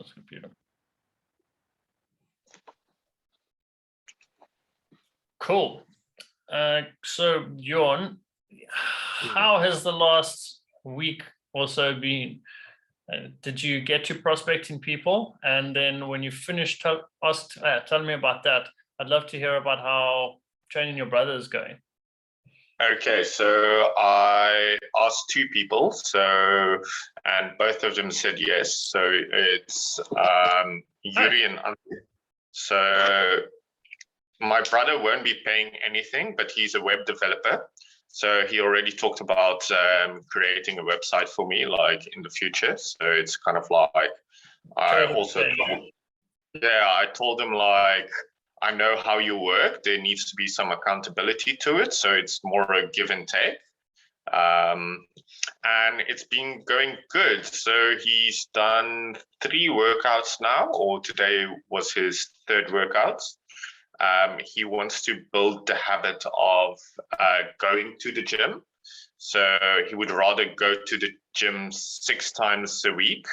this computer. Cool. So, Jorn, how has the last week or so been? Did you get to prospecting people? And then when you finished, tell me about that. I'd love to hear about how training your brother is going. Okay, so I asked 2 people, and both of them said yes. So it's Yuri and Andre. So my brother won't be paying anything, but he's a web developer. So he already talked about creating a website for me, like in the future. So it's kind of like I told him like, I know how you work. There needs to be some accountability to it. So it's more a give and take. And it's been going good. So he's done 3 workouts now, or today was his 3rd workout. He wants to build the habit of going to the gym. So he would rather go to the gym 6 times a week.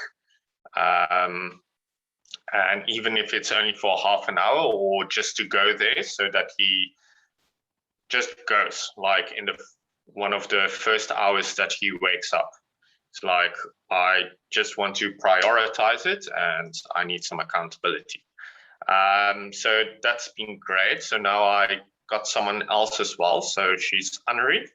And even if it's only for half an hour or just to go there, so that he just goes like in one of the first hours that he wakes up. It's like, I just want to prioritize it and I need some accountability. So that's been great. So now I got someone else as well. So she's Anri,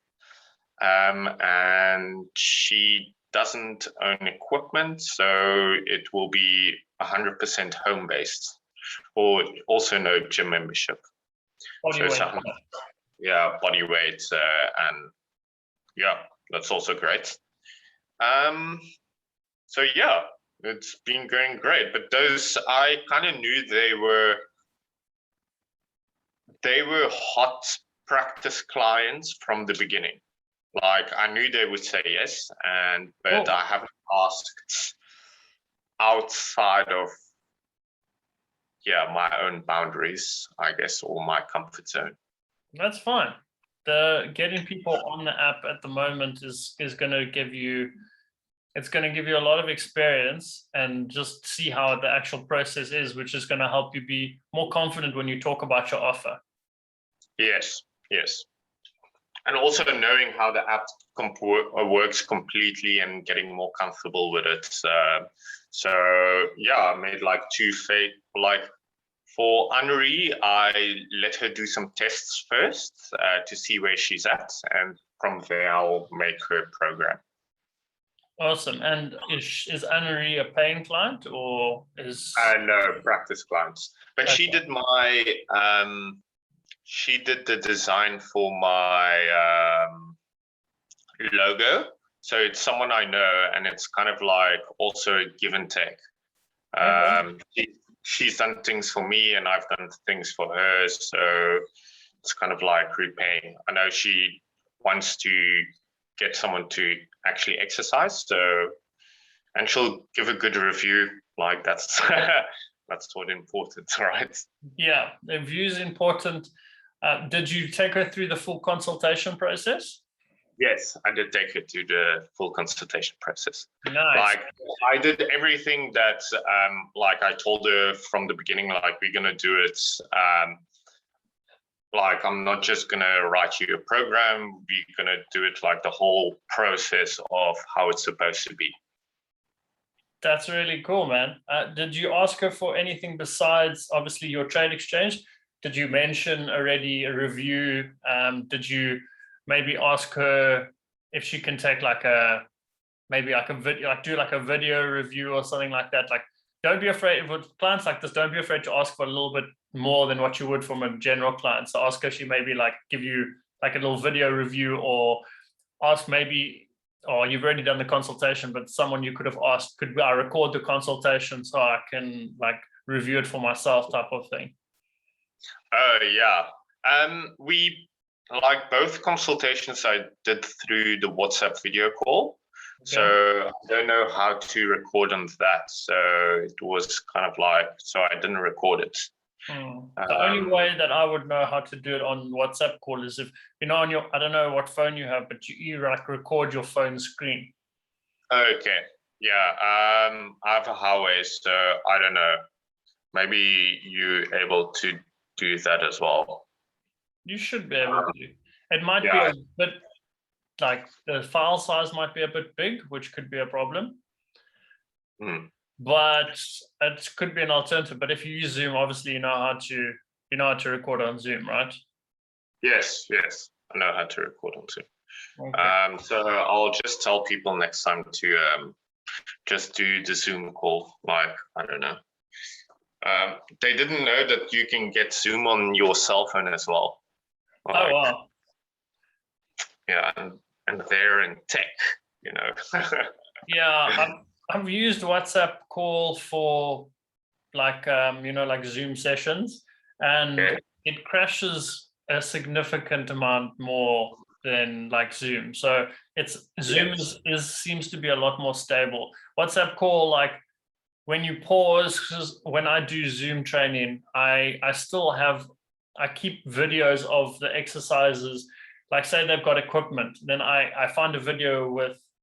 and she doesn't own equipment, so it will be 100% home-based, or also no gym membership. Body weight. Body weight, and that's also great. So yeah, it's been going great. But those, I kind of knew they were hot practice clients from the beginning. Like I knew they would say yes, but I haven't asked outside of my own boundaries, I guess, or my comfort zone. That's fine. Getting people on the app at the moment is going to give you, it's going to give you a lot of experience and just see how the actual process is, which is going to help you be more confident when you talk about your offer. Yes. And also knowing how the app works completely and getting more comfortable with it. I made like 2 fake, like for Anri, I let her do some tests first to see where she's at. And from there, I'll make her program. Awesome. And is Anri a paying client or is? No, practice clients. But okay. She did the design for my logo. So it's someone I know, and it's kind of like also a give and take. She's done things for me and I've done things for her. So it's kind of like repaying. I know she wants to get someone to actually exercise. And she'll give a good review. Like that's what important, right? Yeah, the review is important. Did you take her through the full consultation process? Yes, I did take her through the full consultation process. Nice. Like I did everything that, like I told her from the beginning, like we're gonna do it. Like I'm not just gonna write you a program. We're gonna do it like the whole process of how it's supposed to be. That's really cool, man. Did you ask her for anything besides obviously your trade exchange? Did you mention already a review? Did you maybe ask her if she can take like a video, like do like a video review or something like that? Like, don't be afraid with clients like this. Don't be afraid to ask for a little bit more than what you would from a general client. So ask her, she maybe like give you like a little video review, or ask maybe, or you've already done the consultation, but someone you could have asked, could I record the consultation so I can like review it for myself, type of thing. We like both consultations I did through the WhatsApp video call. Okay. So I don't know how to record on that. So it was kind of like, so I didn't record it. The only way that I would know how to do it on WhatsApp call is if, you know, on your, I don't know what phone you have, but you like record your phone screen. Okay. Yeah, I have a highway, so I don't know. Maybe you're able to do that as well. You should be able to. It might be Yeah. a bit like the file size might be a bit big, which could be a problem. Hmm. But it could be an alternative. But if you use Zoom, obviously you know how to record on Zoom, right? Yes, yes. I know how to record on Zoom. Okay. So I'll just tell people next time to just do the Zoom call. Like, I don't know. They didn't know that you can get Zoom on your cell phone as well. Like, Oh wow. yeah, and they're in tech, you know. Yeah, I've used WhatsApp call for like like Zoom sessions, and Okay. it crashes a significant amount more than like Zoom. So it's Zoom Yes. is seems to be a lot more stable. WhatsApp call, like when you pause, 'cause when I do Zoom training, I still have I keep videos of the exercises. Like say they've got equipment, then I find a video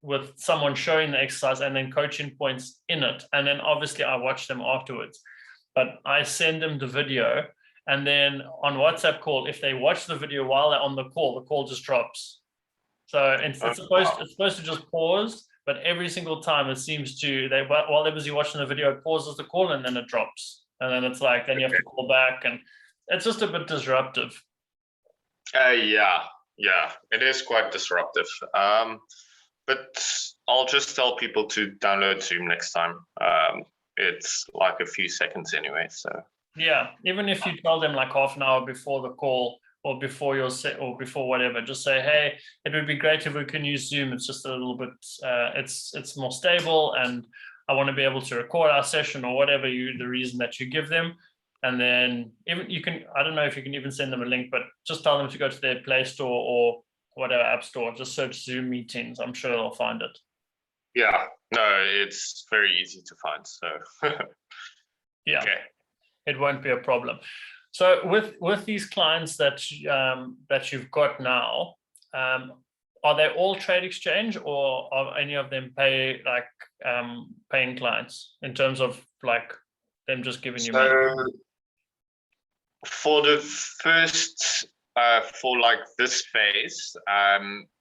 with someone showing the exercise and then coaching points in it, and then obviously I watch them afterwards. But I send them the video, and then on WhatsApp call, if they watch the video while they're on the call just drops. So Oh, it's supposed to just pause, but every single time it seems to they while they're busy watching the video, it pauses the call and then it drops, and then it's like then you have to call back, and it's just a bit disruptive. yeah, yeah. It is quite disruptive. But I'll just tell people to download Zoom next time. It's like a few seconds anyway. So Yeah, even if you tell them like half an hour before the call or before your set or before whatever, just say, hey, it would be great if we can use Zoom. It's just a little bit, it's more stable, and I want to be able to record our session or whatever the reason that you give them. And then even you can, I don't know if you can even send them a link, but just tell them to go to their Play Store or whatever app store, just search Zoom meetings. I'm sure they'll find it. yeah, no, it's very easy to find. So Yeah. okay. It won't be a problem. So with these clients that you've got now, are they all trade exchange, or are any of them paying clients in terms of like them just giving you money? So for the first for like this phase,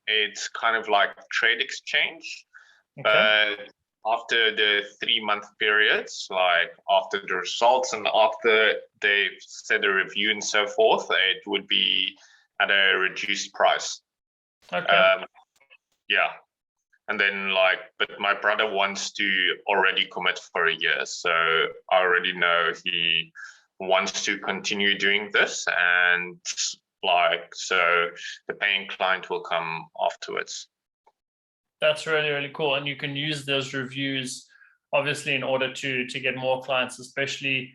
it's kind of like trade exchange. Okay. But after the 3-month periods, like after the results and after they've said a review and so forth, it would be at a reduced price. Okay. Yeah. And then but my brother wants to already commit for a year. So I already know he wants to continue doing this. And so the paying client will come afterwards. That's really, really cool. And you can use those reviews obviously in order to get more clients, especially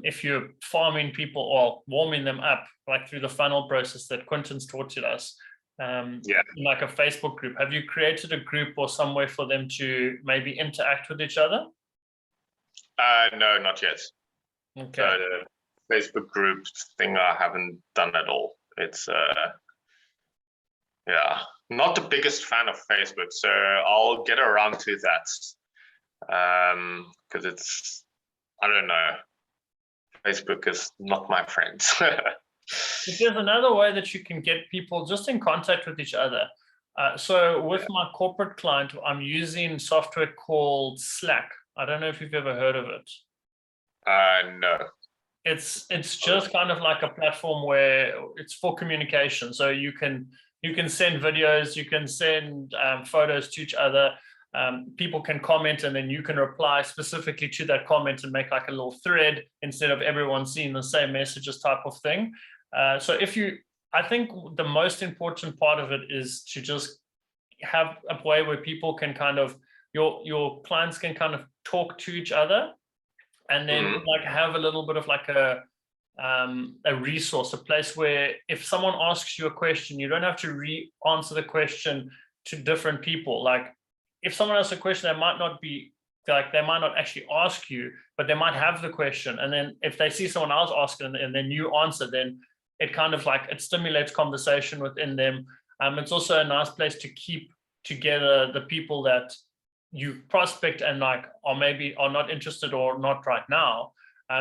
if you're farming people or warming them up, like through the funnel process that Quentin's taught us. Yeah. Like a Facebook group. Have you created a group or some way for them to maybe interact with each other? No, not yet. Okay. So the Facebook group thing I haven't done at all. It's yeah, not the biggest fan of Facebook, so I'll get around to that. Because it's I don't know. Facebook is not my friend. There's another way that you can get people just in contact with each other. So with my corporate client, I'm using software called Slack. I don't know if you've ever heard of it. No. It's just kind of like a platform where it's for communication. So you can send videos, you can send photos to each other. People can comment, and then you can reply specifically to that comment and make like a little thread instead of everyone seeing the same messages type of thing. So I think the most important part of it is to just have a way where people can kind of, your clients can kind of talk to each other, and then like have a little bit of like a resource, a place where if someone asks you a question, you don't have to answer the question to different people. Like if someone asks a question, they might not actually ask you, but they might have the question. And then if they see someone else ask it and then you answer, then it kind of like it stimulates conversation within them. It's also a nice place to keep together the people that you prospect and like, or maybe are not interested or not right now,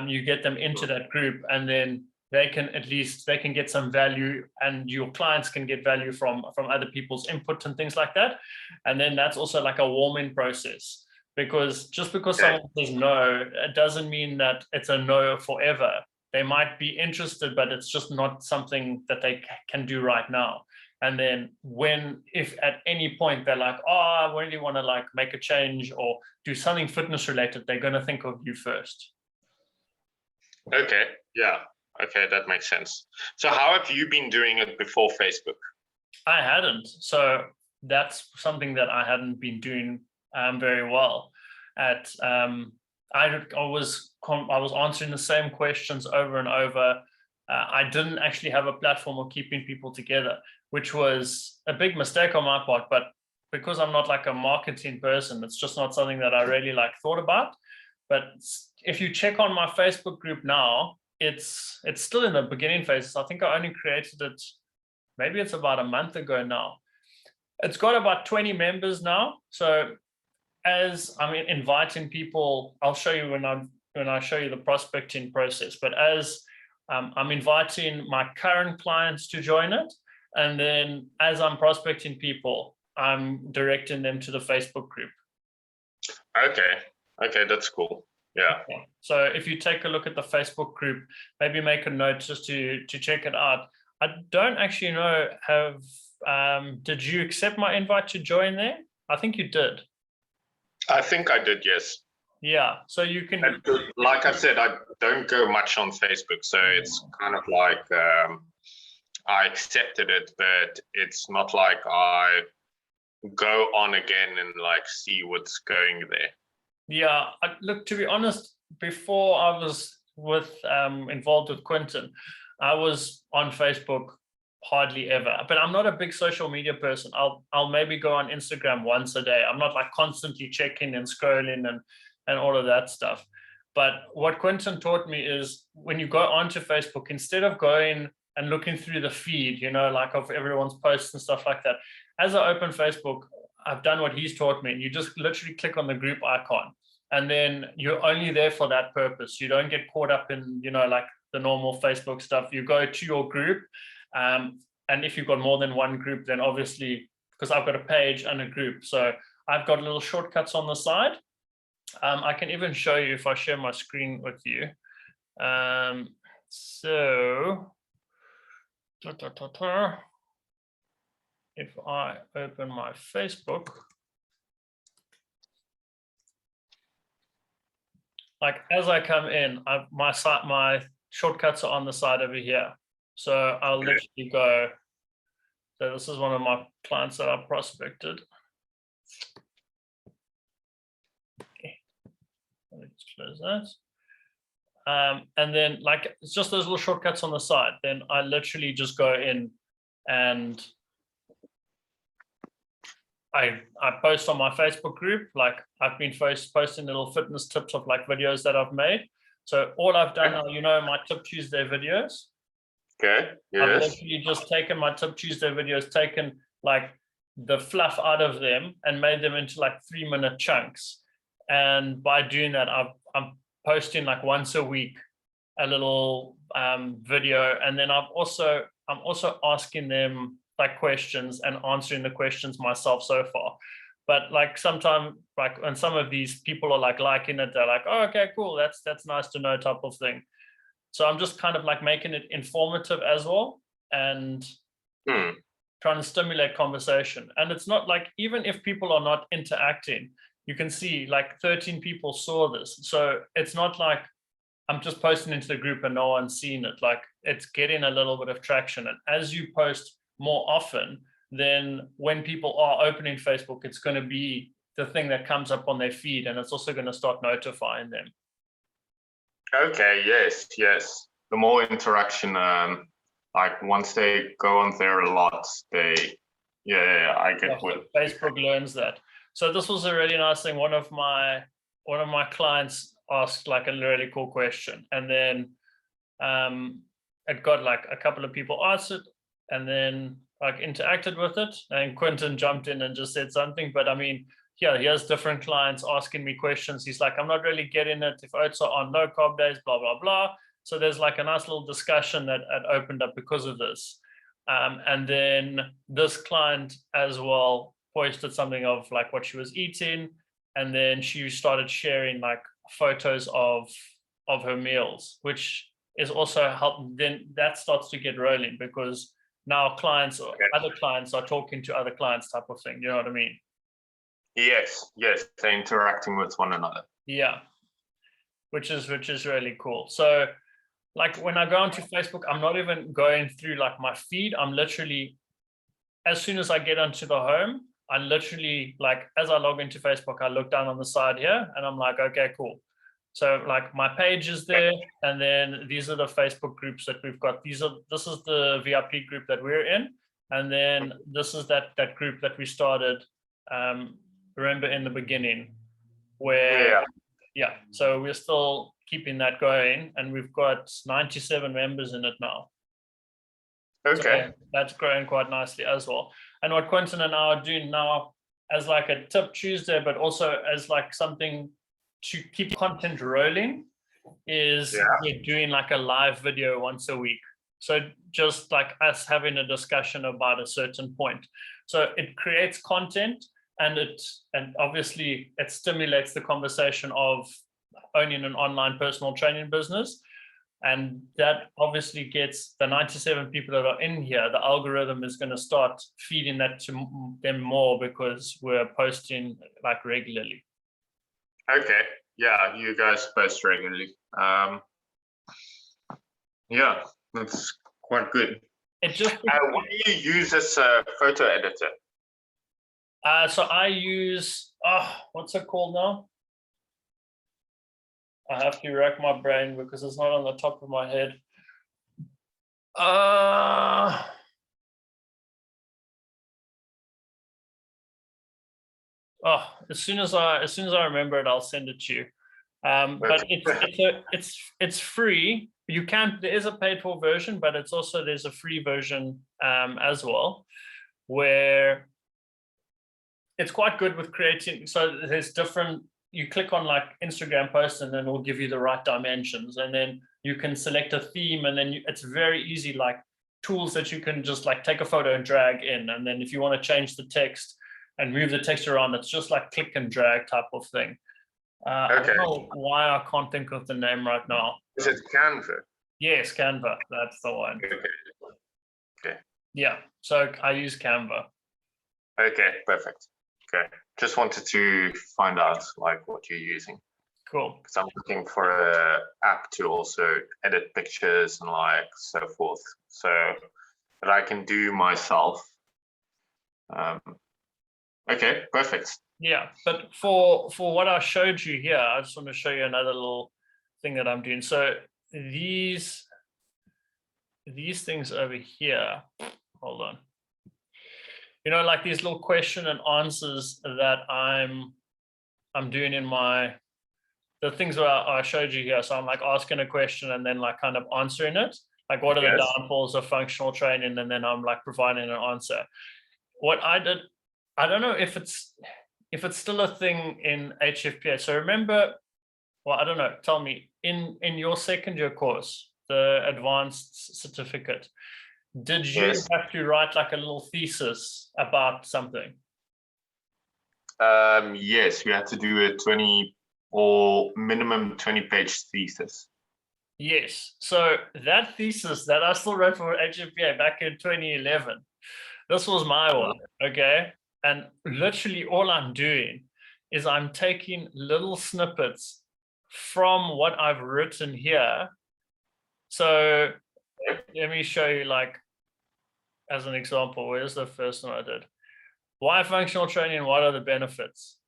you get them into that group, and then they can get some value, and your clients can get value from other people's input and things like that. And then that's also like a warming process, because just because someone says no, it doesn't mean that it's a no forever. They might be interested, but it's just not something that they can do right now. And then if at any point they're like, oh, I really want to like make a change or do something fitness related, they're going to think of you first. Okay. Yeah. Okay. That makes sense. So how have you been doing it before Facebook? I hadn't. So that's something that I hadn't been doing very well at. I was answering the same questions over and over. I didn't actually have a platform of keeping people together, which was a big mistake on my part. But because I'm not like a marketing person, it's just not something that I really like thought about. But if you check on my Facebook group now, it's still in the beginning phases. I think I only created it, maybe it's about a month ago now. It's got about 20 members now. So as I'm inviting people, I'll show you when I show you the prospecting process. But as I'm inviting my current clients to join it, and then as I'm prospecting people, I'm directing them to the Facebook group. Okay, that's cool. Yeah. Okay. So if you take a look at the Facebook group, maybe make a note just to check it out. I don't actually know, did you accept my invite to join there? I think you did. I think I did, yes. Yeah, so you can. Like I said, I don't go much on Facebook, so it's kind of like I accepted it, but it's not like I go on again and like see what's going there. Yeah, look, to be honest, before I was involved with Quinton, I was on Facebook hardly ever, but I'm not a big social media person. I'll maybe go on Instagram once a day. I'm not like constantly checking and scrolling and all of that stuff. But what Quinton taught me is when you go onto Facebook, instead of going and looking through the feed, like of everyone's posts and stuff like that, as I open Facebook, I've done what he's taught me. You just literally click on the group icon, and then you're only there for that purpose. You don't get caught up in, like the normal Facebook stuff. You go to your group. And if you've got more than one group, then obviously, because I've got a page and a group, so I've got little shortcuts on the side. I can even show you if I share my screen with you. So if I open my Facebook, like as I come in, my shortcuts are on the side over here. So I'll literally go. So this is one of my clients that I prospected. Okay. Let's close that. And then like it's just those little shortcuts on the side. Then I literally just go in and I post on my Facebook group. Like I've been posting little fitness tips of like videos that I've made. So all I've done now, my Tip Tuesday videos. Okay. Yes. I've literally just taken my Tip Tuesday videos, taken like the fluff out of them and made them into like 3-minute chunks. And by doing that, I'm posting like once a week a little video, and then I'm also asking them like questions and answering the questions myself so far. But like sometimes, like when some of these people are like liking it, they're like, oh, okay, cool, that's nice to know type of thing. So I'm just kind of like making it informative as well and trying to stimulate conversation. And it's not like, even if people are not interacting, you can see like 13 people saw this. So it's not like I'm just posting into the group and no one's seen it. Like it's getting a little bit of traction. And as you post more often, then when people are opening Facebook, it's going to be the thing that comes up on their feed, and it's also going to start notifying them. Okay, yes. The more interaction, like once they go on there a lot, I get what Facebook learns that. So this was a really nice thing. One of my clients asked like a really cool question, and then it got like a couple of people answered, and then like interacted with it, and Quinton jumped in and just said something. But I mean, he has different clients asking me questions. He's like, I'm not really getting it if oats are on low carb days, blah, blah, blah. So there's like a nice little discussion that had opened up because of this. And then this client as well posted something of like what she was eating. And then she started sharing like photos of her meals, which is also helping. Then that starts to get rolling because now clients or other clients are talking to other clients type of thing. You know what I mean? Yes, they're interacting with one another. Yeah, which is really cool. So like when I go onto Facebook, I'm not even going through like my feed. I'm literally, as soon as I get onto the home, I literally, like, as I log into Facebook, I look down on the side here and I'm like, okay, cool. So like my page is there, and then these are the Facebook groups that we've got. This is the VIP group that we're in, and then this is that group that we started. Remember in the beginning, where so we're still keeping that going, and we've got 97 members in it now. Okay. So that's growing quite nicely as well. And what Quentin and I are doing now as like a Tip Tuesday, but also as like something to keep content rolling, is we're doing like a live video once a week. So just like us having a discussion about a certain point. So it creates content, and obviously it stimulates the conversation of owning an online personal training business. And that obviously gets the 97 people that are in here, the algorithm is going to start feeding that to them more because we're posting like regularly. Okay. Yeah, you guys post regularly. Yeah, that's quite good. It just what do you use as a photo editor? So I use what's it called now? I have to rack my brain because it's not on the top of my head. As soon as I remember it, I'll send it to you. But it's free. You can, there is a paid for version, but it's also, there's a free version as well, where it's quite good with creating. So there's different, you click on like Instagram posts and then it'll give you the right dimensions, and then you can select a theme, and then it's very easy, like tools that you can just like take a photo and drag in. And then if you want to change the text and move the text around, it's just like click and drag type of thing. I don't know why I can't think of the name right now. Is it Canva? Yes, Canva. That's the one. Okay. Yeah. So I use Canva. Okay, perfect. Okay. Just wanted to find out like what you're using. Cool. Because I'm looking for an app to also edit pictures and like so forth, so that I can do myself. Okay, perfect. Yeah, but for what I showed you here, I just want to show you another little thing that I'm doing. So these things over here, hold on. You know, like these little question and answers that I'm doing in the things that I showed you here. So I'm like asking a question and then like kind of answering it. Like what are the downfalls of functional training? And then I'm like providing an answer. What I did, I don't know if it's still a thing in HFPA. So remember, well, I don't know, tell me, in your second year course, the advanced certificate, did you have to write like a little thesis about something? Yes, we had to do a 20 or minimum 20-page thesis. Yes. So that thesis that I still wrote for HFPA back in 2011, this was my one, okay? And literally all I'm doing is I'm taking little snippets from what I've written here. So let me show you, like, as an example, where's the first one I did? Why functional training? What are the benefits?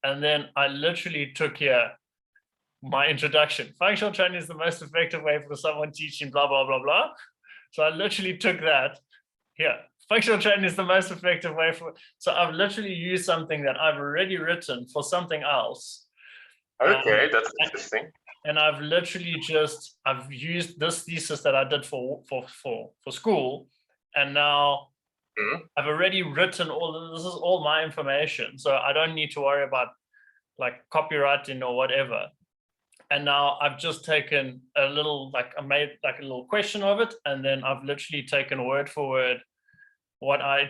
And then I literally took here my introduction. Functional training is the most effective way for someone teaching blah, blah, blah, blah. So I literally took that here. Functional training is the most effective way for, so I've literally used something that I've already written for something else. Okay, that's interesting. And I've literally I've used this thesis that I did for school, and now I've already written this is all my information, so I don't need to worry about like copywriting or whatever. And now I've just taken a little, like I made like a little question of it, and then I've literally taken word for word what I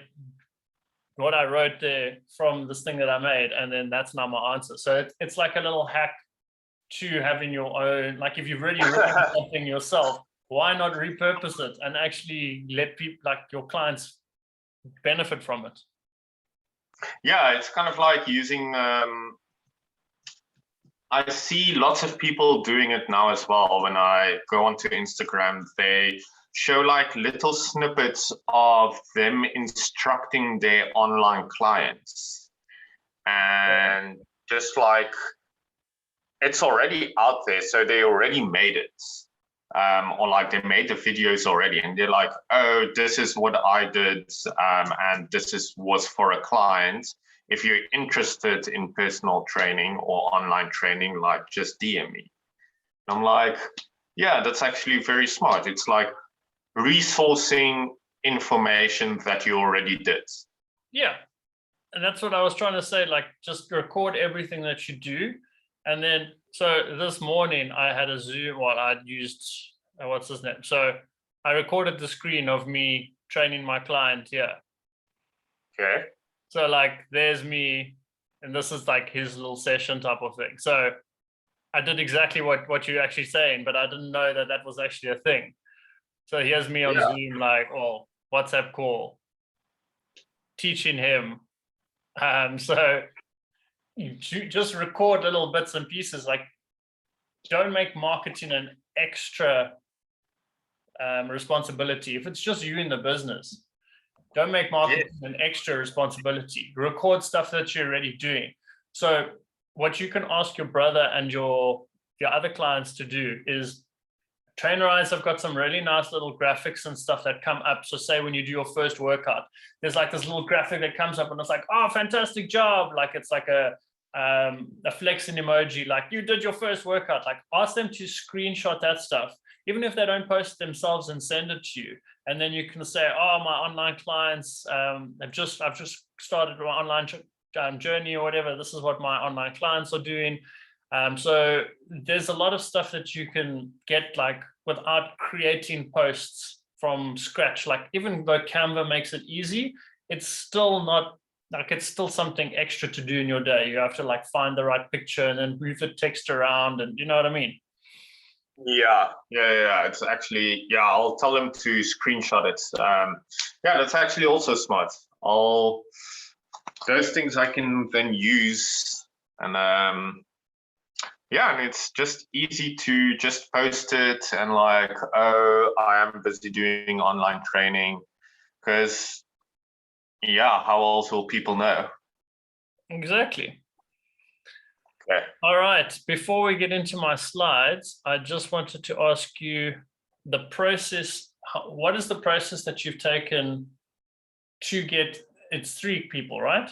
wrote there from this thing that I made, and then that's now my answer. So it's like a little hack to having your own, like if you've already written something yourself, why not repurpose it and actually let people, like your clients, benefit from it? Yeah, it's kind of like using, I see lots of people doing it now as well. When I go onto Instagram, they show like little snippets of them instructing their online clients. And just like, it's already out there, so they already made it. Or like they made the videos already, and they're like, oh, this is what I did, and this was for a client. If you're interested in personal training or online training, like just DM me. And I'm like, yeah, that's actually very smart. It's like resourcing information that you already did. Yeah, and that's what I was trying to say, like just record everything that you do. And then, so this morning I had a Zoom, well, I'd used, what's his name? So I recorded the screen of me training my client here. Okay. So like, there's me, and this is like his little session type of thing. So I did exactly what you're actually saying, but I didn't know that that was actually a thing. So here's me on Zoom, like, oh, WhatsApp call, teaching him. So you just record little bits and pieces. Like, don't make marketing an extra responsibility. If it's just you in the business, don't make marketing an extra responsibility. Record stuff that you're already doing. So what you can ask your brother and your other clients to do is, Trainerize have got some really nice little graphics and stuff that come up. So say when you do your first workout, there's like this little graphic that comes up and it's like, oh, fantastic job. Like it's like a flexing emoji, like you did your first workout. Like ask them to screenshot that stuff, even if they don't post it themselves, and send it to you. And then you can say, oh, my online clients, I've just started my online journey or whatever. This is what my online clients are doing. So there's a lot of stuff that you can get like without creating posts from scratch. Like even though Canva makes it easy, it's still not like, it's still something extra to do in your day. You have to like find the right picture and then move the text around, and you know what I mean? Yeah. It's actually, I'll tell them to screenshot it. Yeah, that's actually also smart. Those things I can then use, and and it's just easy to just post it and like, oh, I am busy doing online training, because how else will people know? Exactly. Okay. All right. Before we get into my slides, I just wanted to ask you the process. What is the process that you've taken to get, it's 3 people, right?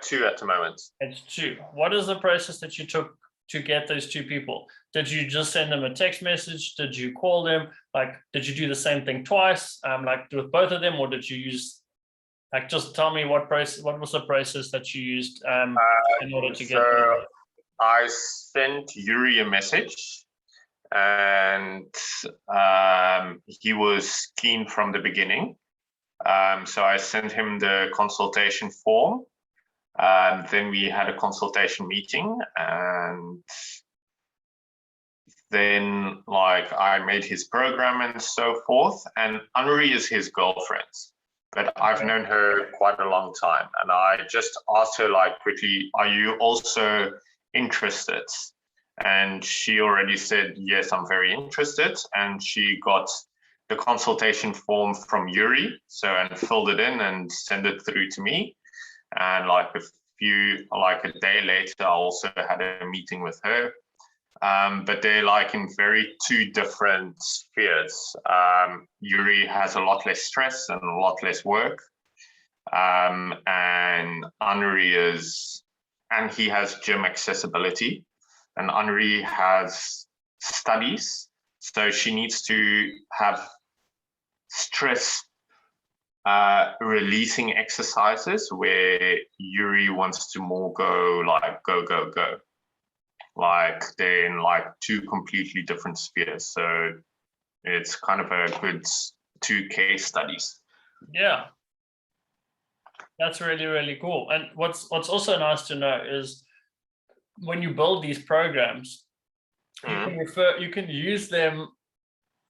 2 at the moment. It's 2. What is the process that you took to get those 2 people? Did you just send them a text message? Did you call them? Like, did you do the same thing twice, like with both of them, or did you use, like, just tell me what was the process that you used in order to get them? I sent Yuri a message, and he was keen from the beginning. So I sent him the consultation form. Then we had a consultation meeting, and then like I made his program and so forth. And Anri is his girlfriend, but I've known her quite a long time. And I just asked her like quickly, are you also interested? And she already said, yes, I'm very interested. And she got the consultation form from Yuri, and filled it in and sent it through to me. And like a day later, I also had a meeting with her. But they're like in 2 different spheres. Yuri has a lot less stress and a lot less work. And Anri he has gym accessibility, and Anri has studies. So she needs to have stress releasing exercises, where Yuri wants to more go like go, go, go. Like they're in like two completely different spheres. So it's kind of a good two case studies. Yeah. That's really, really cool. And what's also nice to know is when you build these programs, you can use them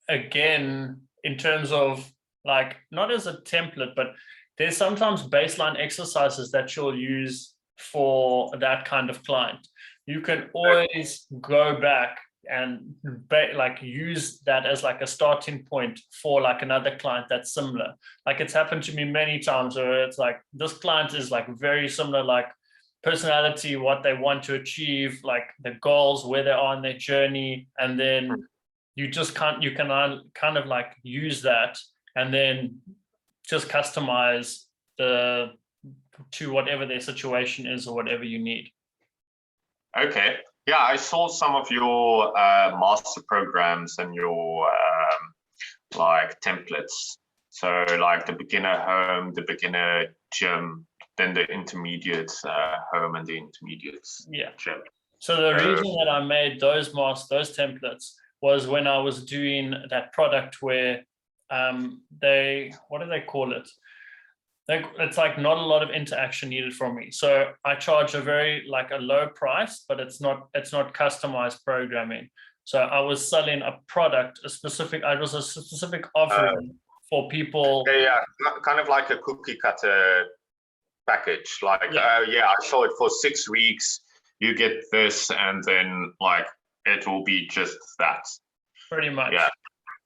again in terms of like, not as a template, but there's sometimes baseline exercises that you'll use for that kind of client. You can always go back and like use that as like a starting point for like another client that's similar. Like it's happened to me many times where it's like this client is like very similar, like personality, what they want to achieve, like the goals, where they are in their journey, and then you can kind of like use that and then just customize to whatever their situation is or whatever you need. Okay. Yeah, I saw some of your master programs and your like templates. So like the beginner home, the beginner gym, then the intermediate home and the intermediate gym. So the reason that I made those templates was when I was doing that product where what do they call it? It's like not a lot of interaction needed from me. So I charge a low price, but it's not customized programming. So I was selling a product, it was a specific offering for people. Yeah, kind of like a cookie cutter package. Like, I saw it for 6 weeks. You get this, and then like it will be just that. Pretty much.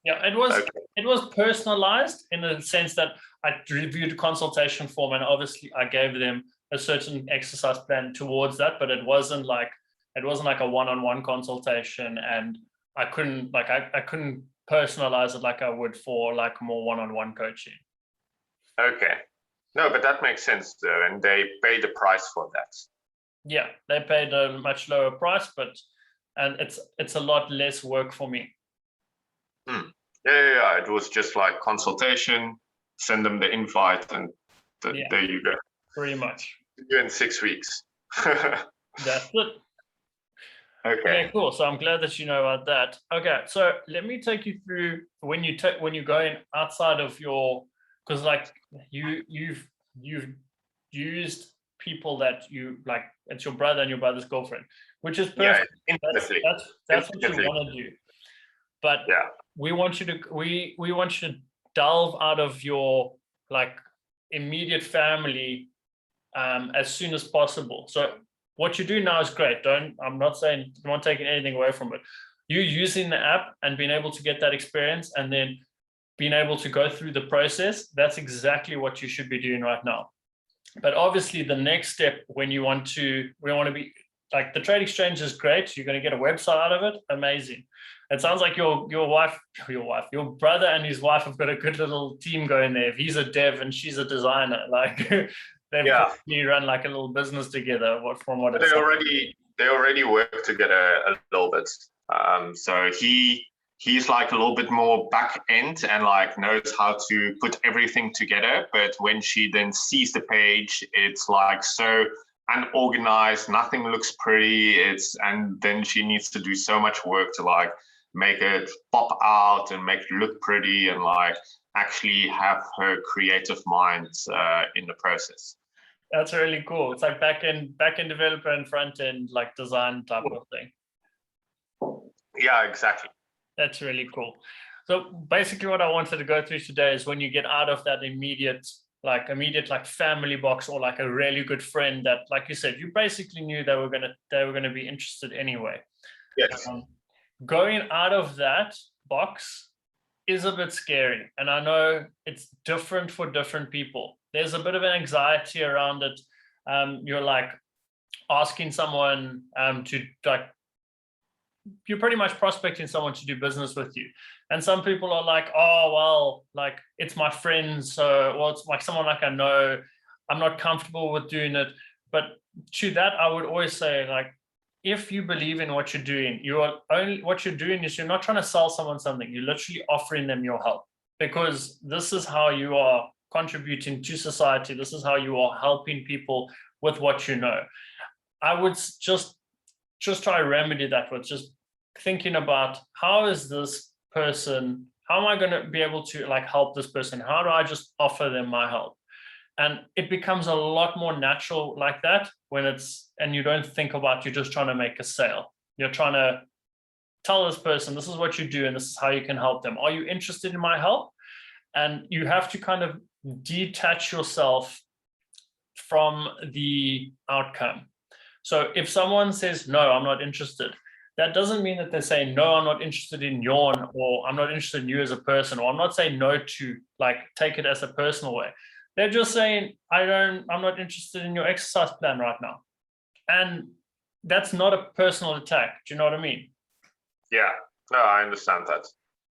Yeah, it was personalized in the sense that I reviewed a consultation form, and obviously I gave them a certain exercise plan towards that, but it wasn't like a one-on-one consultation, and I couldn't personalize it like I would for like more one-on-one coaching. Okay. No, but that makes sense though, and they pay the price for that. Yeah, they paid a much lower price, and it's a lot less work for me. Yeah, it was just like consultation, send them the invite, and there you go. Pretty much. You're in 6 weeks. That's it. Okay, cool. So I'm glad that you know about that. Okay, so let me take you through when you're going outside of because like you've used people that you like, it's your brother and your brother's girlfriend, which is perfect. Yeah, that's what you want to do. But we want you to delve out of your like immediate family as soon as possible. So what you do now is great. I'm not taking anything away from it. You using the app and being able to get that experience and then being able to go through the process, that's exactly what you should be doing right now. But obviously the next step when we want to be like, the Trade Exchange is great. You're going to get a website out of it. Amazing. It sounds like your brother and his wife have got a good little team going there. If he's a dev and she's a designer, like they've probably run like a little business together. They already work together a little bit. So he's like a little bit more back end and like knows how to put everything together. But when she then sees the page, it's like so unorganized, nothing looks pretty. And then she needs to do so much work to like make it pop out and make it look pretty and like actually have her creative mind in the process. That's really cool. It's like back end developer and front end like design type of thing. Yeah, exactly. That's really cool. So basically what I wanted to go through today is when you get out of that immediate family box or like a really good friend that, like you said, you basically knew they were gonna be interested anyway. Yes. Going out of that box is a bit scary, and I know it's different for different people. There's a bit of an anxiety around it. You're like asking someone to like, you're pretty much prospecting someone to do business with you. And some people are like, oh, well, like it's my friend. So, it's like someone like I know, I'm not comfortable with doing it. But to that, I would always say, like, if you believe in what you're doing, what you're doing is you're not trying to sell someone something. You're literally offering them your help, because this is how you are contributing to society. This is how you are helping people with what you know. I would just try to remedy that with just thinking about how is this person, how am I going to be able to like help this person? How do I just offer them my help? And it becomes a lot more natural like that when and you don't think about, you're just trying to make a sale. You're trying to tell this person, this is what you do and this is how you can help them. Are you interested in my help? And you have to kind of detach yourself from the outcome. So if someone says, no, I'm not interested, that doesn't mean that they're saying, no, I'm not interested in Jorn, or I'm not interested in you as a person, or I'm not saying no to like take it as a personal way. They're just saying, I'm not interested in your exercise plan right now. And that's not a personal attack. Do you know what I mean? Yeah, no, I understand that.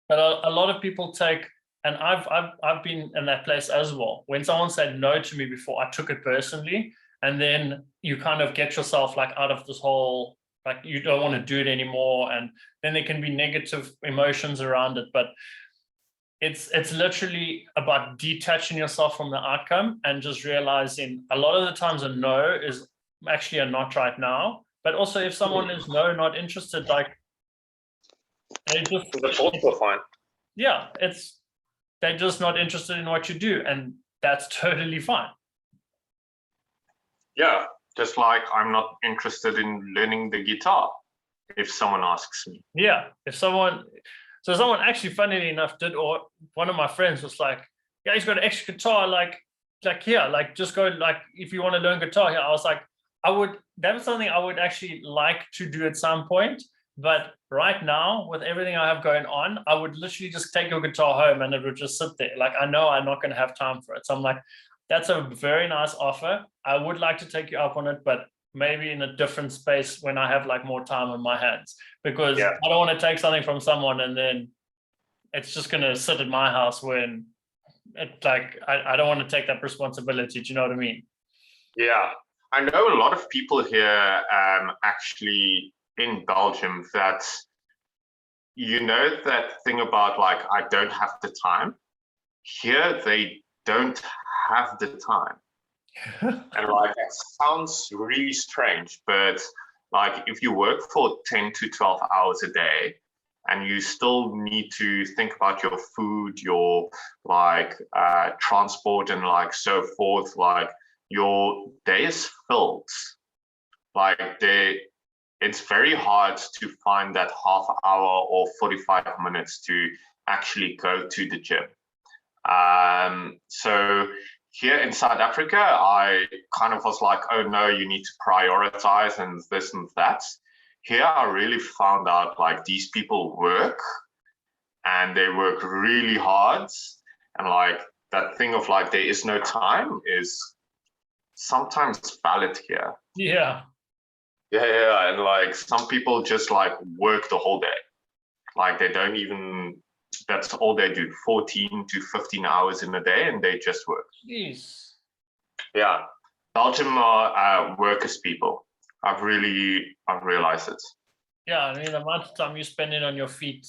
But a lot of people take, and I've been in that place as well. When someone said no to me before, I took it personally. And then you kind of get yourself like out of this whole, like you don't want to do it anymore. And then there can be negative emotions around it. But it's literally about detaching yourself from the outcome and just realizing a lot of the times a no is actually a not right now. But also if someone is no, not interested, like they just, that's also fine. Yeah, they're just not interested in what you do, and that's totally fine. Yeah, just like I'm not interested in learning the guitar if someone asks me. Yeah, someone actually, funnily enough, or one of my friends was like, yeah, he's got an extra guitar, like yeah, like just go, like if you want to learn guitar here. I was like, that was something I would actually like to do at some point. But right now, with everything I have going on, I would literally just take your guitar home and it would just sit there. Like, I know I'm not going to have time for it. So I'm like, that's a very nice offer. I would like to take you up on it, but maybe in a different space when I have like more time on my hands, because I don't want to take something from someone and then it's just going to sit at my house when it like, I don't want to take that responsibility. Do you know what I mean? Yeah, I know a lot of people here actually in Belgium that, that thing about like, I don't have the time. Here, they don't have the time. And like, it sounds really strange, but like if you work for 10 to 12 hours a day and you still need to think about your food, your like transport and like so forth, like your day is filled. Like it's very hard to find that half hour or 45 minutes to actually go to the gym. So here in South Africa, I kind of was like, oh no, you need to prioritize and this and that. Here I really found out like these people work and they work really hard. And like that thing of like, there is no time is sometimes valid here. Yeah. Yeah. And like some people just like work the whole day. Like they don't even, that's all they do, 14 to 15 hours in a day, and they just work. Jeez. Yeah. Belgium are workers people. I've realized it. Yeah, I mean, the amount of time you're spending on your feet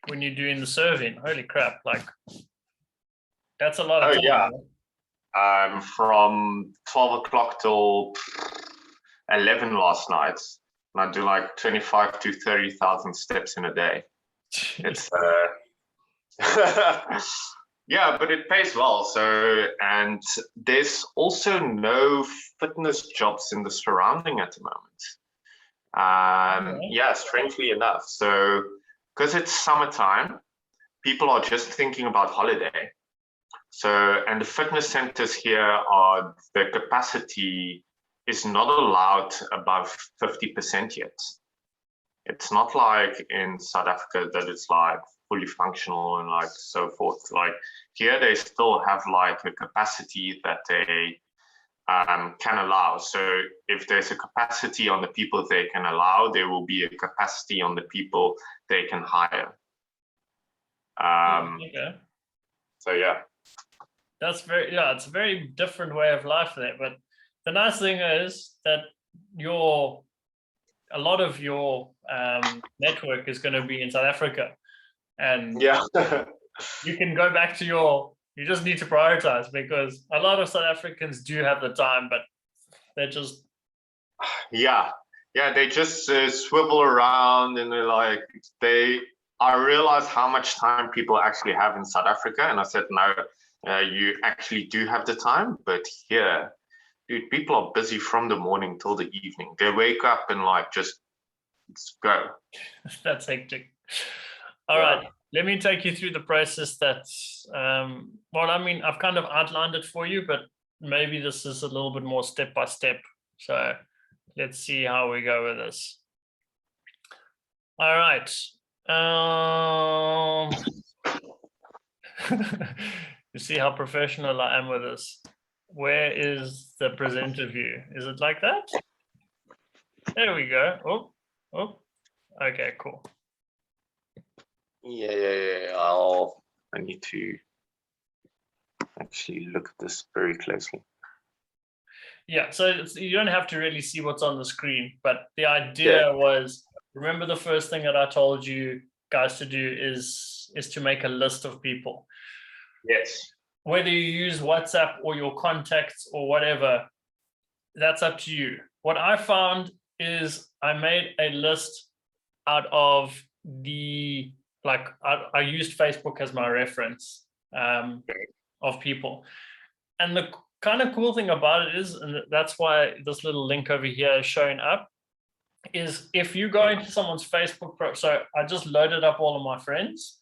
when you're doing the serving, holy crap, like that's a lot of time. Yeah. From 12 o'clock till 11 last night, and I do like 25 to 30,000 steps in a day. It's yeah, but it pays well. So, and there's also no fitness jobs in the surrounding at the moment. Yeah, strangely enough. So, because it's summertime, people are just thinking about holiday. So, and the fitness centers here are, the capacity is not allowed above 50% yet. It's not like in South Africa that it's like fully functional and like so forth. Like here, they still have like a capacity that they can allow. So if there's a capacity on the people they can allow, there will be a capacity on the people they can hire. Okay. So yeah. That's it's a very different way of life there. But the nice thing is that a lot of your network is going to be in South Africa, and yeah, you can go back to your You just need to prioritize, because a lot of South Africans do have the time, but they're just, Yeah, they just swivel around and they're like, I realize how much time people actually have in South Africa. And I said, no, you actually do have the time. But here, dude, people are busy from the morning till the evening. They wake up and like, just go. that's hectic. All Yeah. right. Let me take you through the process that's, well, I mean, I've kind of outlined it for you, but maybe this is a little bit more step by step. So let's see how we go with this. All right. You see how professional I am with this. Where is the presenter view? Is it like that? There we go. Oh, okay, cool. Yeah. I need to actually look at this very closely. Yeah, so you don't have to really see what's on the screen, but the idea was, remember the first thing that I told you guys to do is to make a list of people. Yes. Whether you use WhatsApp or your contacts or whatever, that's up to you. What I found is I made a list out of the, like, I used Facebook as my reference of people. And the kind of cool thing about it is, and that's why this little link over here is showing up, is if you go into someone's Facebook so I just loaded up all of my friends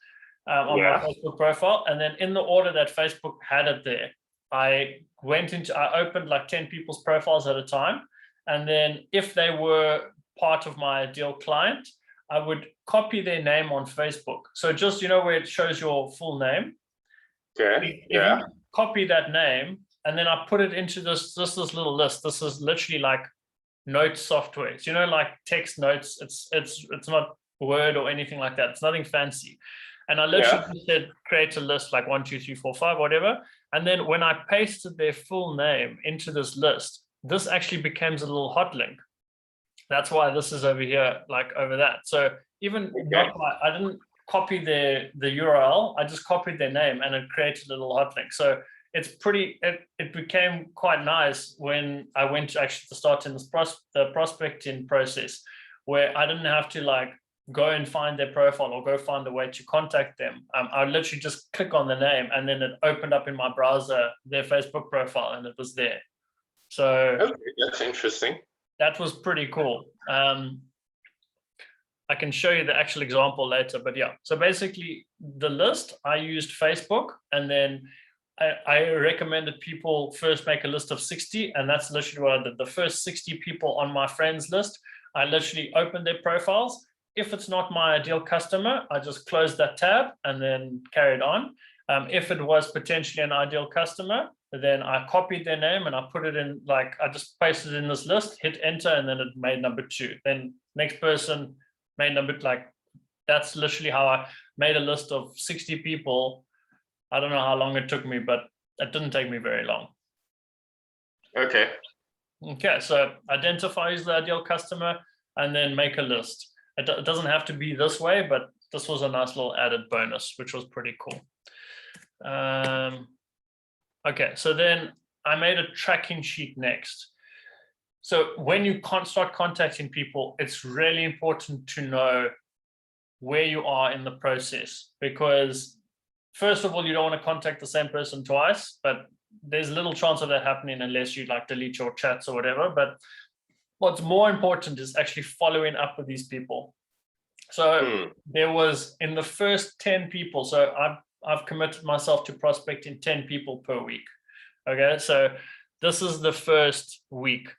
on my Facebook profile, and then in the order that Facebook had it there, I opened like 10 people's profiles at a time, and then if they were part of my ideal client, I would copy their name on Facebook. So just, where it shows your full name, if you copy that name, and then I put it into this little list. This is literally like note software. So, like text notes. It's not Word or anything like that. It's nothing fancy. And I literally said create a list like 1, 2, 3, 4, 5, whatever. And then when I pasted their full name into this list, this actually becomes a little hot link. That's why this is over here, like over that. So even I didn't copy the URL. I just copied their name and it created a little hot link. So it's it became quite nice when I went to actually start in the prospecting process, where I didn't have to like go and find their profile or go find a way to contact them. I literally just click on the name and then it opened up in my browser their Facebook profile and it was there. So that's interesting. That was pretty cool. I can show you the actual example later, but yeah. So basically the list, I used Facebook, and then I recommended people first make a list of 60, and that's literally what I did. The first 60 people on my friends list, I literally opened their profiles. If it's not my ideal customer, I just closed that tab and then carried on. If it was potentially an ideal customer, then I copied their name and I put it in, like I just pasted it in this list, hit enter, and then it made number 2. Then next person made number, like that's literally how I made a list of 60 people. I don't know how long it took me, but it didn't take me very long. Okay, so identify who's the ideal customer and then make a list. It doesn't have to be this way, but this was a nice little added bonus, which was pretty cool. Okay, so then I made a tracking sheet next. So when you start contacting people, it's really important to know where you are in the process, because first of all, you don't want to contact the same person twice, but there's little chance of that happening unless you like delete your chats or whatever. But what's more important is actually following up with these people. So there was, in the first 10 people, so I've committed myself to prospecting 10 people per week. Okay, so this is the first week.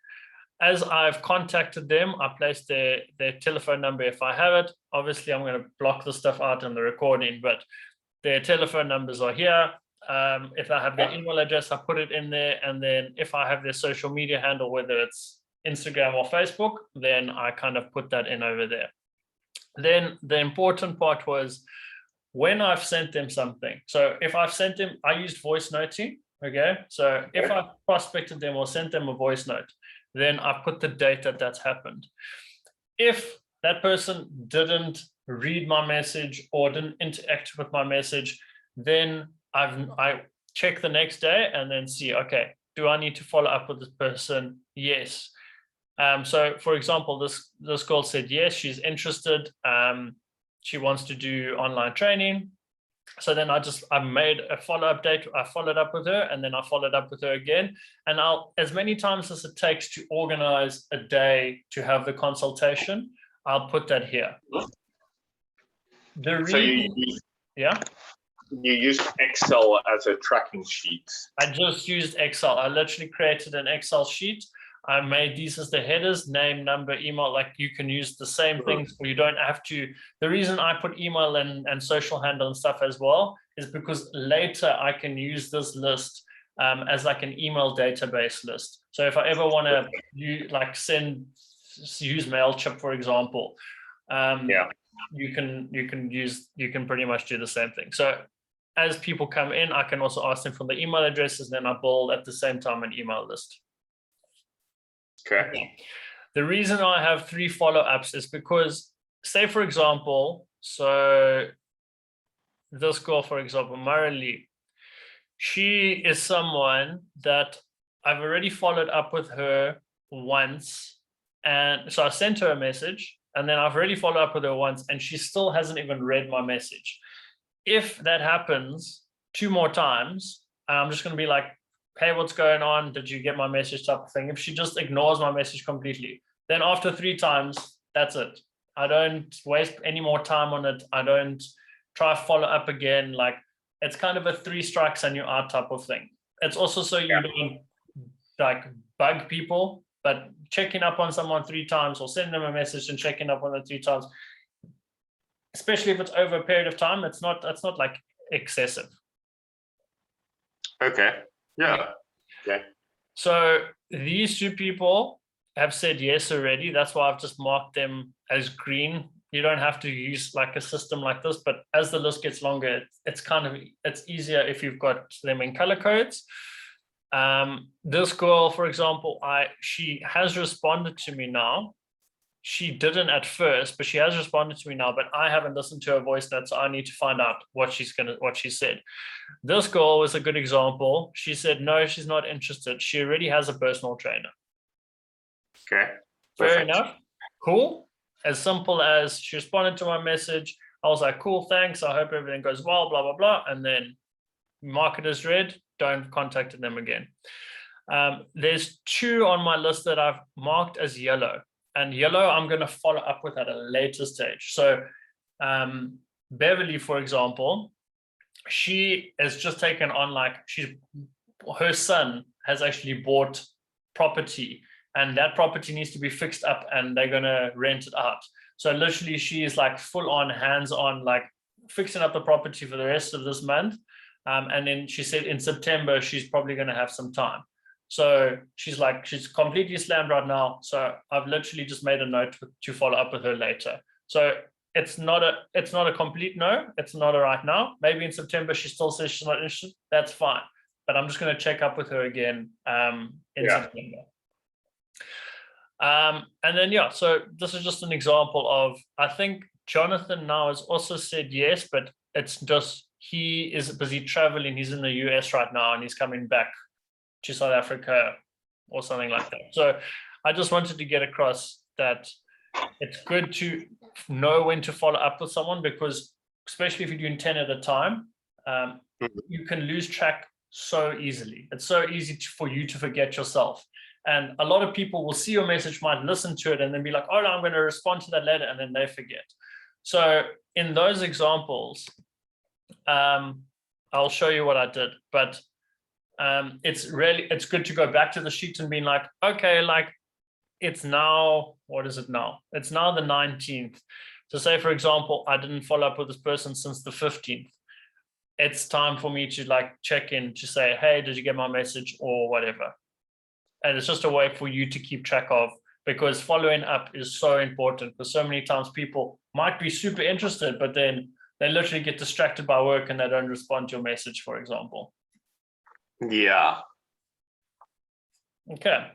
As I've contacted them, I placed their telephone number if I have it. Obviously, I'm going to block the stuff out in the recording, but their telephone numbers are here. If I have their email address, I put it in there. And then if I have their social media handle, whether it's Instagram or Facebook, then I kind of put that in over there. Then the important part was when I've sent them something. So if I've sent them, I used voice noting. Okay, so if I prospected them or sent them a voice note, then I put the date that's happened. If that person didn't read my message or didn't interact with my message, then I check the next day and then see, okay, do I need to follow up with this person? Yes. So for example, this girl said yes, she's interested. She wants to do online training. So then I made a follow-up date. I followed up with her, and then I followed up with her again. And I'll, as many times as it takes to organize a day to have the consultation, I'll put that here. So yeah. You used Excel as a tracking sheet. I just used Excel. I literally created an Excel sheet. I made these as the headers, name, number, email, like you can use the same things, or you don't have to. The reason I put email and social handle and stuff as well is because later I can use this list as like an email database list. So if I ever want to use MailChimp, for example, you can pretty much do the same thing. So as people come in, I can also ask them for the email addresses, then I build at the same time an email list. Okay. The reason I have 3 follow-ups is because, say for example, so this girl, for example, Marilee, she is someone that I've already followed up with her once. And so I sent her a message, and then I've already followed up with her once, and she still hasn't even read my message. If that happens 2 more times, I'm just going to be like, hey, what's going on? Did you get my message type of thing? If she just ignores my message completely, then after 3 times, that's it. I don't waste any more time on it. I don't try to follow up again. Like, it's kind of a 3 strikes and you're out type of thing. It's also so you don't like bug people, but checking up on someone 3 times or sending them a message and checking up on them 3 times, especially if it's over a period of time, that's not like excessive. Okay. Yeah. Okay. So these 2 people have said yes already. That's why I've just marked them as green. You don't have to use like a system like this, but as the list gets longer, it's easier if you've got them in color codes. This girl, for example, she has responded to me now. She didn't at first, but she has responded to me now, but I haven't listened to her voice note, so I need to find out what she said. This girl was a good example. She said, no, she's not interested. She already has a personal trainer. Okay. Fair enough. Cool. As simple as she responded to my message. I was like, cool, thanks. I hope everything goes well, blah, blah, blah. And then mark it as read. Don't contact them again. There's 2 on my list that I've marked as yellow. And yellow, I'm going to follow up with at a later stage. So Beverly, for example, she has just taken on her son has actually bought property, and that property needs to be fixed up and they're going to rent it out. So literally she is like full on, hands on, like fixing up the property for the rest of this month. And then she said in September, she's probably going to have some time. So she's completely slammed right now. So I've literally just made a note to follow up with her later. So it's not a complete no. It's not a right now. Maybe in September she still says she's not interested. That's fine. But I'm just going to check up with her again in September. And then so this is just an example of, I think Jonathan now has also said yes, but it's just he is busy traveling. He's in the US right now and he's coming back to South Africa or something like that. So I just wanted to get across that it's good to know when to follow up with someone, because especially if you're doing 10 at a time, you can lose track so easily. It's so easy for you to forget yourself. And a lot of people will see your message, might listen to it and then be like, oh no, I'm going to respond to that later, and then they forget. So in those examples, I'll show you what I did, but it's good to go back to the sheet and being like, okay, like it's now, what is it now? It's now the 19th. So say, for example, I didn't follow up with this person since the 15th. It's time for me to like check in to say, hey, did you get my message or whatever? And it's just a way for you to keep track of, because following up is so important, because so many times people might be super interested, but then they literally get distracted by work and they don't respond to your message, for example. Yeah. Okay.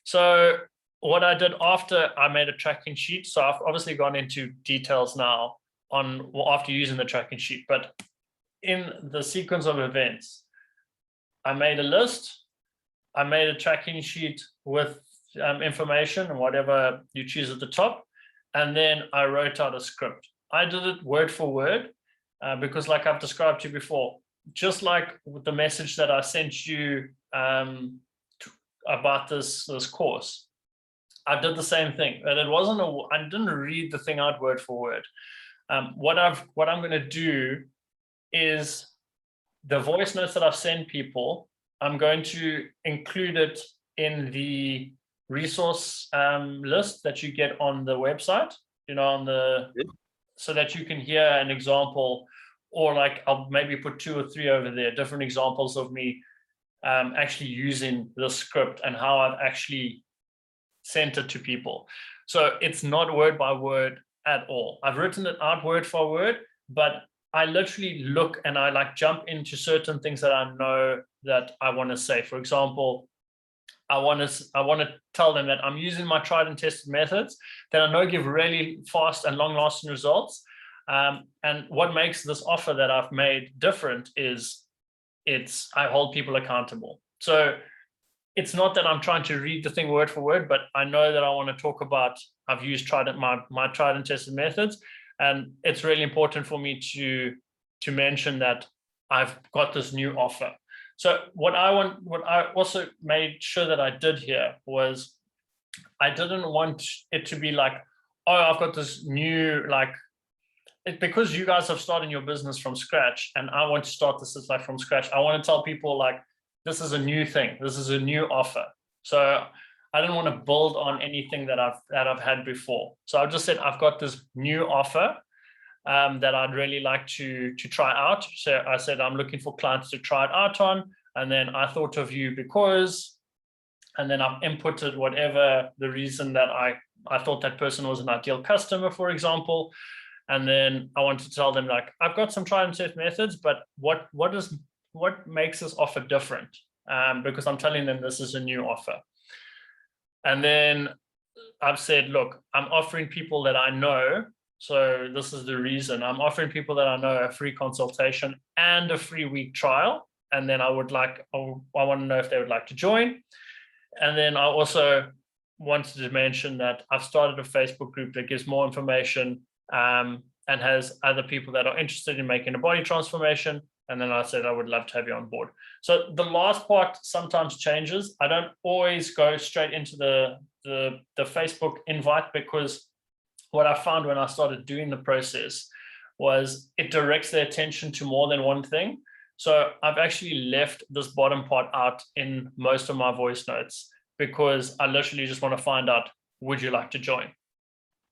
So what I did after I made a tracking sheet, so I've obviously gone into details now after using the tracking sheet, but in the sequence of events, I made a list, I made a tracking sheet with information and whatever you choose at the top, and then I wrote out a script. I did it word for word because, like I've described to you before, just like with the message that I sent you about this course, I did the same thing. But it wasn't I didn't read the thing out word for word. What I'm going to do is the voice notes that I've sent people, I'm going to include it in the resource list that you get on the website, so that you can hear an example, or like I'll maybe put 2 or 3 over there, different examples of me actually using the script and how I've actually sent it to people. So it's not word by word at all. I've written it out word for word, but I literally look and I like jump into certain things that I know that I want to say. For example, I want to tell them that I'm using my tried and tested methods that I know give really fast and long-lasting results. And what makes this offer that I've made different is I hold people accountable. So it's not that I'm trying to read the thing word for word, but I know that I want to talk about, I've used my tried and tested methods. And it's really important for me to mention that I've got this new offer. So what I also made sure that I did here was I didn't want it to be like, oh, I've got this new, because you guys have started your business from scratch and I want to start this like from scratch. I want to tell people like, this is a new thing. This is a new offer. So I didn't want to build on anything that I've had before. So I just said, I've got this new offer that I'd really like to try out. So I said, I'm looking for clients to try it out on. And then I thought of you because, and then I've inputted whatever the reason that I thought that person was an ideal customer, for example. And then I want to tell them like, I've got some tried and tested methods, but what makes this offer different? Because I'm telling them this is a new offer. And then I've said, look, I'm offering people that I know. So this is the reason I'm offering people that I know a free consultation and a free week trial. And then I want to know if they would like to join. And then I also wanted to mention that I've started a Facebook group that gives more information and has other people that are interested in making a body transformation. And then I said, I would love to have you on board. So the last part sometimes changes. I don't always go straight into the Facebook invite, because what I found when I started doing the process was it directs their attention to more than one thing. So I've actually left this bottom part out in most of my voice notes because I literally just want to find out, would you like to join?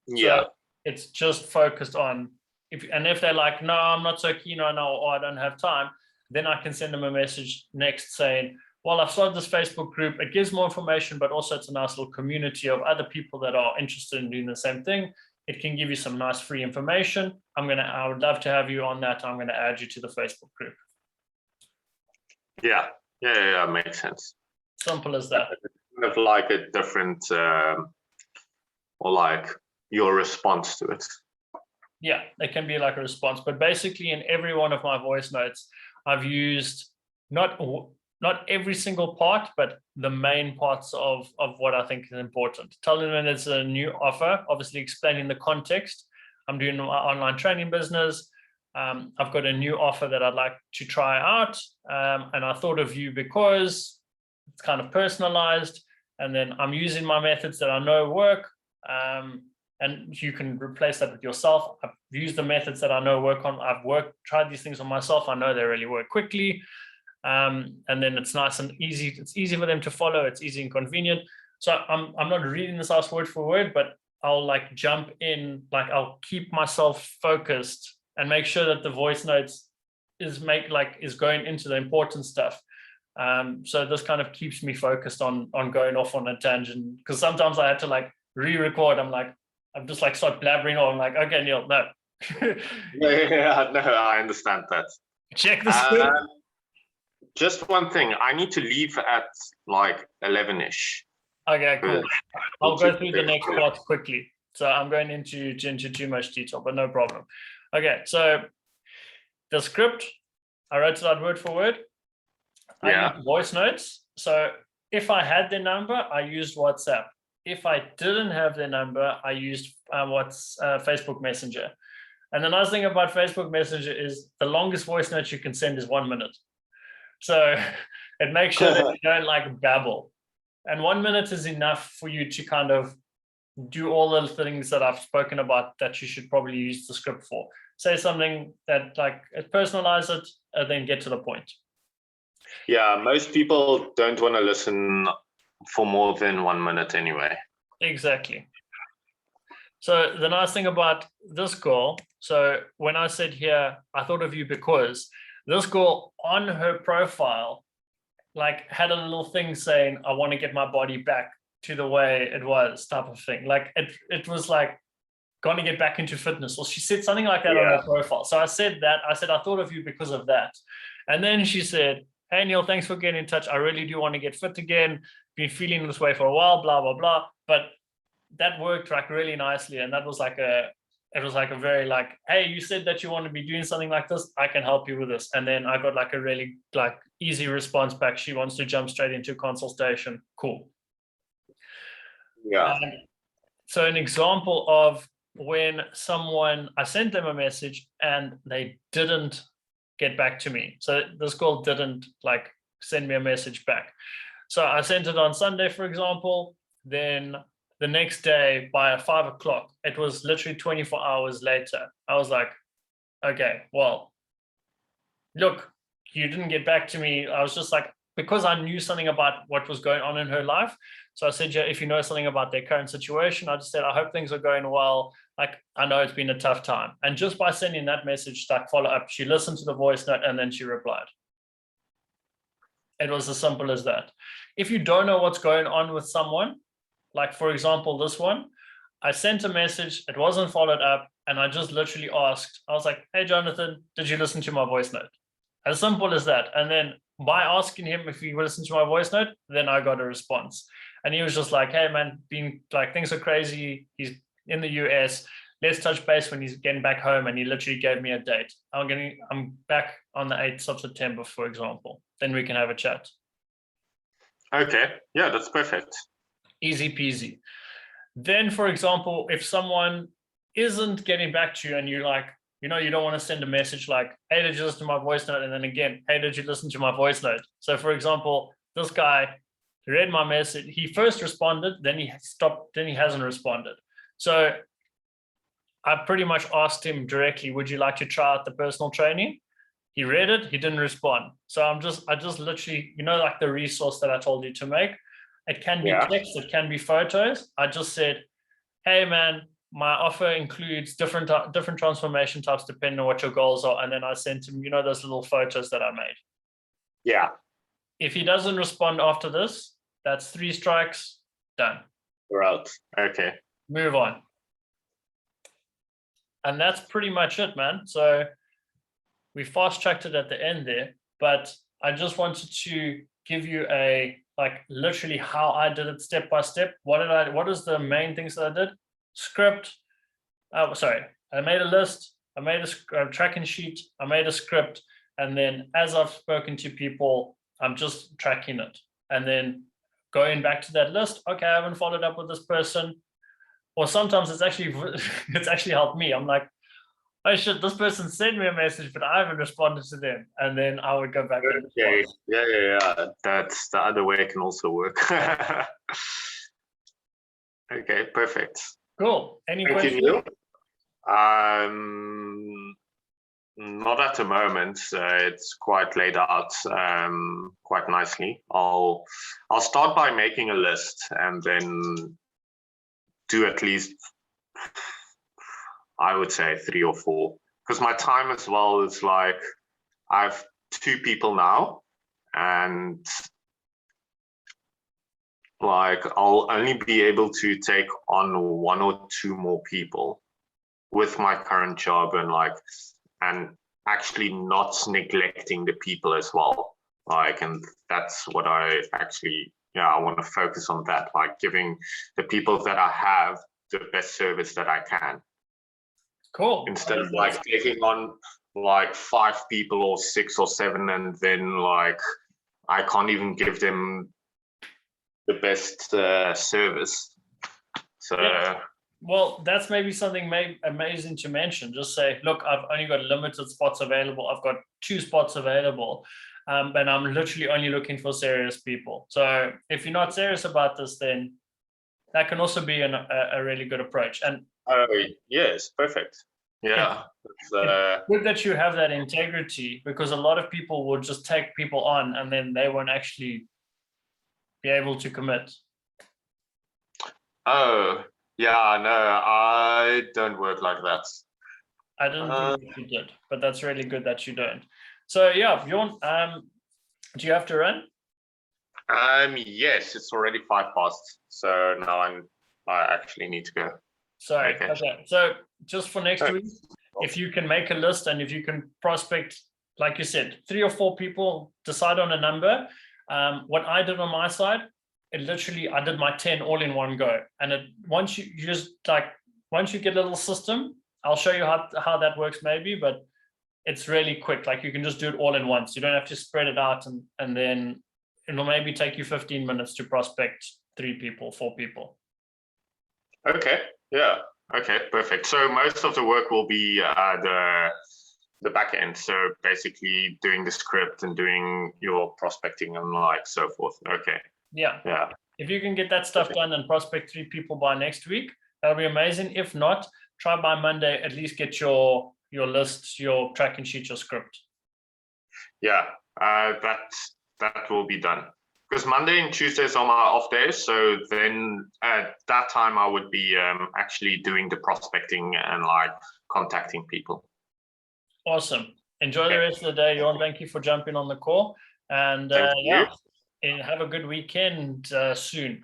Yeah. So it's just focused on, if they're like, no, I'm not so keen right now, or I don't have time, then I can send them a message next saying, well, I've started this Facebook group. It gives more information, but also it's a nice little community of other people that are interested in doing the same thing. It can give you some nice free information. I would love to have you on that. I'm going to add you to the Facebook group. Yeah, makes sense. Simple as that. Kind of like a different, or like your response to it. Yeah, it can be like a response, but basically in every one of my voice notes, I've used not every single part, but the main parts of what I think is important. Telling them it's a new offer, obviously explaining the context. I'm doing my online training business. I've got a new offer that I'd like to try out. And I thought of you because it's kind of personalized. And then I'm using my methods that I know work. And you can replace that with yourself. I've used the methods that I know work on. Tried these things on myself. I know they really work quickly. And then it's nice and easy. It's easy for them to follow. It's easy and convenient. So I'm not reading this out word for word, but I'll like jump in, like I'll keep myself focused and make sure that the voice notes is going into the important stuff. So this kind of keeps me focused on going off on a tangent, because sometimes I had to like re-record. I'm just like start blabbering on. I'm like, okay, Neil, no. Yeah, no, I understand that. Check this. Just one thing, I need to leave at like 11-ish. Okay, cool. I'll go through the next part quickly. So I'm going into too much detail, but no problem. Okay, so the script, I wrote it out word for word. I Yeah. use voice notes. So if I had their number, I used WhatsApp. If I didn't have their number, I used Facebook Messenger. And the nice thing about Facebook Messenger is the longest voice note you can send is 1 minute. So it makes sure that you don't like babble. And 1 minute is enough for you to kind of do all the things that I've spoken about that you should probably use the script for. Say something that like personalize it and then get to the point. Yeah, most people don't want to listen for more than 1 minute anyway. Exactly. So the nice thing about this girl, so when I said here, I thought of you because this girl on her profile, like had a little thing saying, I want to get my body back to the way it was type of thing. Like it was like, going to get back into fitness. Or she said something like that on her profile. So I said that, I thought of you because of that. And then she said, hey, Neil, thanks for getting in touch. I really do want to get fit again. Been feeling this way for a while, blah, blah, blah. But that worked like really nicely. And that was like it was like a very like, hey, you said that you want to be doing something like this. I can help you with this. And then I got like a really like easy response back. She wants to jump straight into consultation. Cool. Yeah. So an example of when I sent them a message and they didn't get back to me. So this girl didn't like send me a message back. So I sent it on Sunday, for example. Then the next day by 5 o'clock, it was literally 24 hours later. I was like, okay, well, look, you didn't get back to me. I was just like, because I knew something about what was going on in her life. So I said, yeah, if you know something about their current situation, I just said, I hope things are going well. Like, I know it's been a tough time. And just by sending that message, like follow up, she listened to the voice note and then she replied. It was as simple as that. If you don't know what's going on with someone, like for example, this one, I sent a message, it wasn't followed up, and I just literally asked, I was like, hey, Jonathan, did you listen to my voice note? As simple as that. And then by asking him if he listened to my voice note, then I got a response. And he was just like, hey, man, being like, things are crazy. He's in the US. Let's touch base when he's getting back home. And he literally gave me a date. I'm back on the 8th of September, for example. Then we can have a chat. Okay. Yeah, that's perfect. Easy peasy. Then, for example, if someone isn't getting back to you and you're like, you know, you don't want to send a message like, hey, did you listen to my voice note? And then again, hey, did you listen to my voice note? So for example, this guy read my message. He first responded, then he stopped, then he hasn't responded. So I pretty much asked him directly, would you like to try out the personal training? He read it, he didn't respond. So I just literally, you know, like the resource that I told you to make, it can be text, it can be photos. I just said, hey man, my offer includes different transformation types depending on what your goals are. And then I sent him, you know, those little photos that I made. Yeah. If he doesn't respond after this, that's 3 strikes, done. We're out. Okay. Move on. And that's pretty much it, man. So we fast tracked it at the end there, but I just wanted to give you a, like literally how I did it step by step. What is the main things that I did? Script. I made a list. I made a tracking sheet. I made a script. And then as I've spoken to people, I'm just tracking it. And then going back to that list. Okay, I haven't followed up with this person. Or sometimes it's actually helped me. I'm like, oh shit, this person sent me a message, but I haven't responded to them. And then I would go back. Okay. Yeah. That's the other way it can also work. Okay, perfect. Cool. Any Thank questions? you, Neil. Not at the moment. It's quite laid out quite nicely. I'll start by making a list and then do at least, I would say 3 or 4, because my time as well is like, I have 2 people now, and like I'll only be able to take on 1 or 2 more people with my current job, and actually not neglecting the people as well. Like, and that's what I actually, I want to focus on that, like giving the people that I have the best service that I can. Cool. Instead of like taking on like 5 people or 6 or 7 and then like I can't even give them the best service. So Yeah. Well, that's maybe something amazing to mention. Just say, look, I've only got limited spots available. I've got 2 spots available, and I'm literally only looking for serious people. So if you're not serious about this, then that can also be a really good approach. And yes, perfect. Yeah. it's good that you have that integrity, because a lot of people will just take people on and then they won't actually be able to commit. Oh, yeah, no, I don't work like that. I didn't think you did, but that's really good that you don't. So yeah, Bjorn, do you have to run? Yes, it's already 5 past, so now I actually need to go. Sorry. Okay. Okay. So just for next Okay. week, if you can make a list and if you can prospect, like you said, 3 or 4 people, decide on a number. What I did on my side, I did my 10 all in one go. And once you get a little system, I'll show you how that works maybe, but it's really quick. Like you can just do it all in once. You don't have to spread it out, and then it'll maybe take you 15 minutes to prospect 3 people, 4 people. Okay. Yeah. Okay. Perfect. So most of the work will be the back end. So basically doing the script and doing your prospecting and like so forth. Okay. Yeah. Yeah. If you can get that stuff done and prospect 3 people by next week, that'll be amazing. If not, try by Monday, at least get your lists, your tracking sheet, your script. Yeah. That will be done. Because Monday and Tuesdays are my off days, so then at that time I would be actually doing the prospecting and like contacting people. Awesome. Enjoy the rest of the day, Jorn. Thank you for jumping on the call, and yeah, and have a good weekend soon.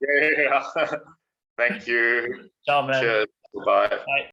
Yeah. Thank you. Ciao, man. Cheers. Bye. Bye.